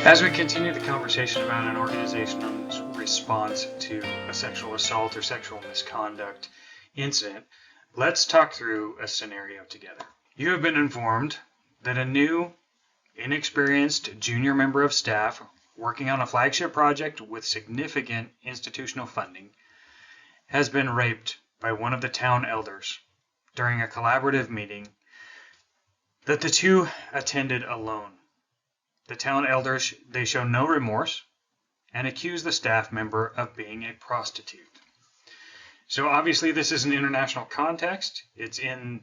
As we continue the conversation about an organization's response to a sexual assault or sexual misconduct incident, let's talk through a scenario together. You have been informed that a new, inexperienced junior member of staff working on a flagship project with significant institutional funding has been raped by one of the town elders during a collaborative meeting that the two attended alone. The town elders, they show no remorse and accuse the staff member of being a prostitute. So obviously this is an international context. It's in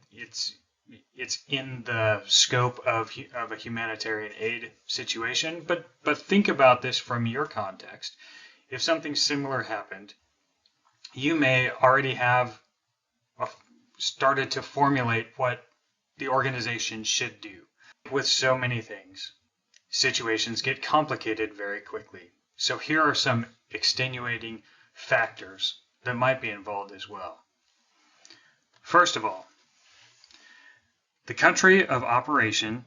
the scope of a humanitarian aid situation, but think about this from your context. If something similar happened, you may already have started to formulate what the organization should do. With so many things, situations get complicated very quickly. So here are some extenuating factors that might be involved as well. First of all, the country of operation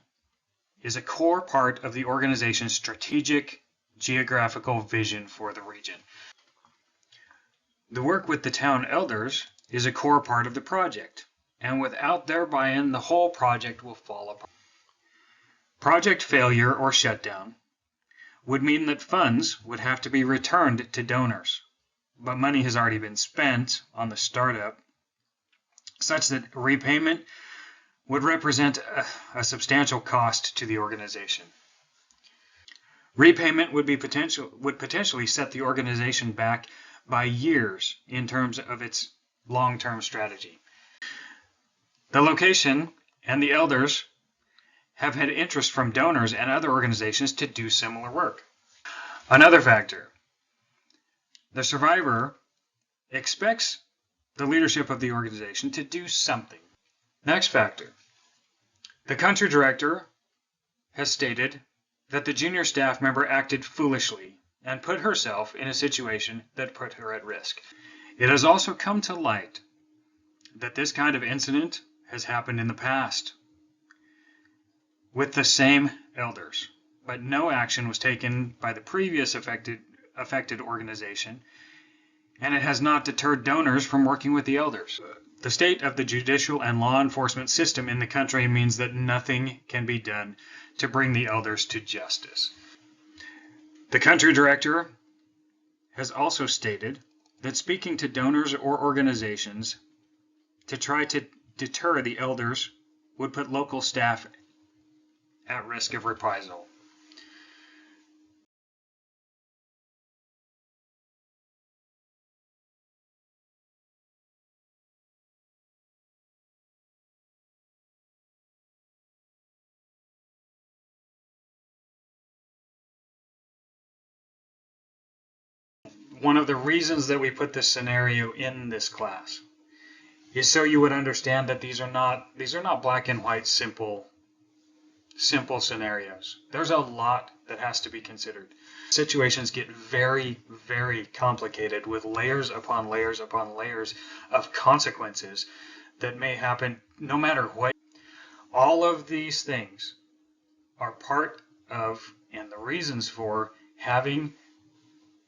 is a core part of the organization's strategic geographical vision for the region. The work with the town elders is a core part of the project, and without their buy-in, the whole project will fall apart. Project failure or shutdown would mean that funds would have to be returned to donors, but money has already been spent on the startup, such that repayment would represent a substantial cost to the organization. Repayment would potentially set the organization back by years in terms of its long-term strategy. The location and the elders have had interest from donors and other organizations to do similar work. Another factor, the survivor expects the leadership of the organization to do something. Next factor, the country director has stated that the junior staff member acted foolishly and put herself in a situation that put her at risk. It has also come to light that this kind of incident has happened in the past with the same elders, but no action was taken by the previous affected organization, and it has not deterred donors from working with the elders. The state of the judicial and law enforcement system in the country means that nothing can be done to bring the elders to justice. The country director has also stated that speaking to donors or organizations to try to deter the elders would put local staff at risk of reprisal. One of the reasons that we put this scenario in this class is so you would understand that these are not black and white simple scenarios. There's a lot that has to be considered. Situations get very, very complicated with layers upon layers upon layers of consequences that may happen no matter what. All of these things are part of and the reasons for having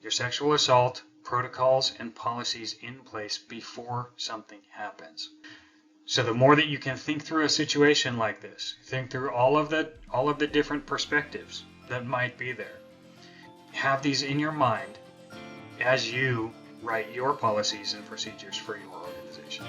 your sexual assault protocols and policies in place before something happens. So the more that you can think through a situation like this, think through all of the different perspectives that might be there. Have these in your mind as you write your policies and procedures for your organization.